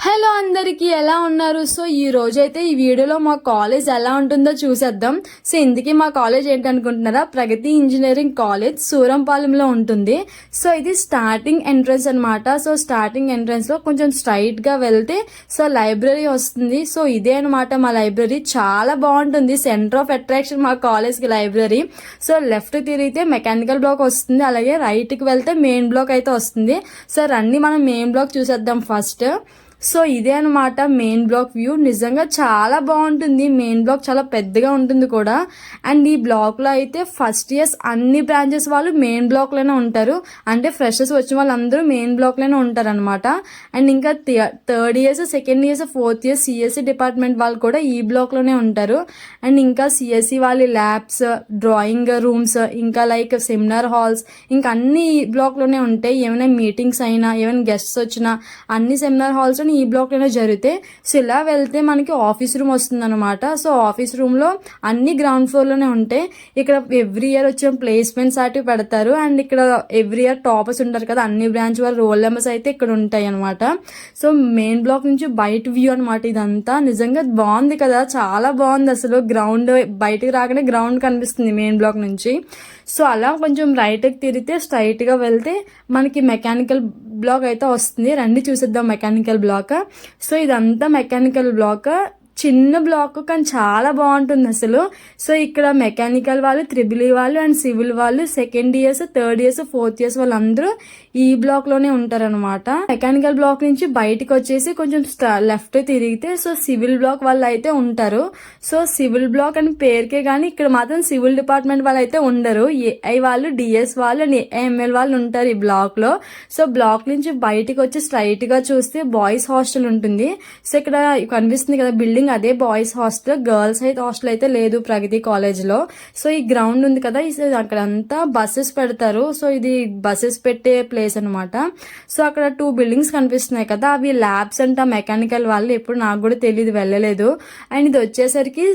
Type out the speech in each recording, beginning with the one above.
Hello అందరికీ ఎలా ఉన్నారు? సో ఈ రోజైతే ఈ వీడియోలో మా కాలేజ్ ఎలా ఉంటుందో చూసేద్దాం. సో ఇందుకే మా కాలేజ్ ఏంటనుకుంటున్నారా, ప్రగతి ఇంజనీరింగ్ కాలేజ్ సూరంపాలెంలో ఉంటుంది. సో ఇది స్టార్టింగ్ ఎంట్రన్స్ అనమాట. సో స్టార్టింగ్ ఎంట్రన్స్ లో కొంచెం స్ట్రైట్ గా వెళ్తే సో లైబ్రరీ వస్తుంది. సో ఇదే అనమాట మా లైబ్రరీ, చాలా బాగుంటుంది. సెంటర్ ఆఫ్ అట్రాక్షన్ మా కాలేజ్ కి లైబ్రరీ. సో లెఫ్ట్ తిరిగితే మెకానికల్ బ్లాక్ వస్తుంది, అలాగే రైట్ కి వెళ్తే మెయిన్ బ్లాక్ అయితే వస్తుంది. సో రండి మనం మెయిన్ బ్లాక్ చూసేద్దాం ఫస్ట్. సో ఇదే అనమాట మెయిన్ బ్లాక్ వ్యూ. నిజంగా చాలా బాగుంటుంది. మెయిన్ బ్లాక్ చాలా పెద్దగా ఉంటుంది కూడా. అండ్ ఈ బ్లాక్ లో అయితే ఫస్ట్ ఇయర్స్ అన్ని బ్రాంచెస్ వాళ్ళు మెయిన్ బ్లాక్ లోనే ఉంటారు. అంటే ఫ్రెషర్స్ వచ్చిన వాళ్ళందరూ మెయిన్ బ్లాక్ లోనే ఉంటారు అనమాట. అండ్ ఇంకా third years, second years, fourth years CSC department వాళ్ళు కూడా ఈ బ్లాక్ లోనే ఉంటారు. అండ్ ఇంకా సిఎస్సి వాళ్ళ ల్యాబ్స్, డ్రాయింగ్ రూమ్స్, ఇంకా లైక్ సెమినార్ హాల్స్, ఇంకా అన్ని ఈ బ్లాక్ లోనే ఉంటాయి. ఏమైనా మీటింగ్స్ అయినా, ఏమైనా గెస్ట్స్ వచ్చినా అన్ని సెమినార్ హాల్స్ ఈ బ్లాక్ లోనే జరిగితే. సో ఇలా వెళ్తే మనకి ఆఫీస్ రూమ్ వస్తుంది అనమాట. సో ఆఫీస్ రూమ్ లో అన్ని గ్రౌండ్ ఫ్లోర్ లోనే ఉంటాయి. ఇక్కడ ఎవ్రీ ఇయర్ వచ్చే ప్లేస్మెంట్స్ అటు పెడతారు. అండ్ ఇక్కడ ఎవ్రీ ఇయర్ టాపర్స్ ఉంటారు కదా, అన్ని బ్రాంచ్ వాళ్ళ రోల్ నెంబర్స్ అయితే ఇక్కడ ఉంటాయి అనమాట. సో మెయిన్ బ్లాక్ నుంచి బయట వ్యూ అనమాట ఇదంతా. నిజంగా బాగుంది కదా, చాలా బాగుంది అసలు. గ్రౌండ్ బయటకు రాగానే గ్రౌండ్ కనిపిస్తుంది మెయిన్ బ్లాక్ నుంచి. సో అలా కొంచెం రైట్కి తిరిగితే స్ట్రైట్ గా వెళ్తే మనకి మెకానికల్ బ్లాక్ అయితే వస్తుంది. రండి చూసేద్దాం మెకానికల్ బ్లాక్. సో ఇదంతా మెకానికల్ బ్లాక్, చిన్న బ్లాక్ కానీ చాలా బాగుంటుంది అసలు. సో ఇక్కడ మెకానికల్ వాళ్ళు, త్రిబుల్ వాళ్ళు అండ్ సివిల్ వాళ్ళు second years, third years, fourth years వాళ్ళందరూ ఈ బ్లాక్ లోనే ఉంటారనమాట. మెకానికల్ బ్లాక్ నుంచి బయటకు వచ్చేసి కొంచెం లెఫ్ట్ తిరిగితే సో సివిల్ బ్లాక్ వాళ్ళు అయితే ఉంటారు. సో సివిల్ బ్లాక్ అని పేరుకే కానీ ఇక్కడ మాత్రం సివిల్ డిపార్ట్మెంట్ వాళ్ళు అయితే ఉండరు. ఏఐ వాళ్ళు, డిఎస్ వాళ్ళు అండ్ ఏఎంఎల్ వాళ్ళు ఉంటారు ఈ బ్లాక్ లో. సో బ్లాక్ నుంచి బయటకు వచ్చి స్ట్రైట్ గా చూస్తే బాయ్స్ హాస్టల్ ఉంటుంది. సో ఇక్కడ కనిపిస్తుంది కదా బిల్డింగ్, అదే బాయ్స్ హాస్టల్. గర్ల్స్ అయితే హాస్టల్ అయితే లేదు ప్రగతి కాలేజ్ లో. సో ఈ గ్రౌండ్ ఉంది కదా, అక్కడ అంతా బస్సెస్ పెడతారు. సో ఇది బస్సెస్ పెట్టే ప్లేస్ అనమాట. సో అక్కడ 2 బిల్డింగ్స్ కనిపిస్తున్నాయి కదా, అవి ల్యాబ్స్ అంట మెకానికల్ వాళ్ళు. ఎప్పుడు నాకు కూడా తెలియదు, వెళ్ళలేదు. అండ్ ఇది వచ్చేసరికి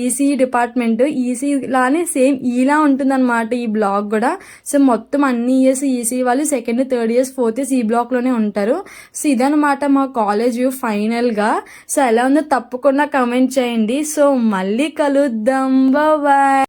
ఈసీ డిపార్ట్మెంట్. ఈసీ లానే సేమ్ ఈలా ఉంటుంది అనమాట ఈ బ్లాక్ కూడా. సో మొత్తం అన్ని ఇయర్స్ ఈసీ వాళ్ళు second, third years, fourth years ఈ బ్లాక్ లోనే ఉంటారు. సో ఇదనమాట మా కాలేజ్ వ్యూ ఫైనల్ గా. సో ఎలా ఉందో తప్పకుండా కమెంట్ చేయండి. సో మళ్ళీ కలుద్దాం, బాయ్.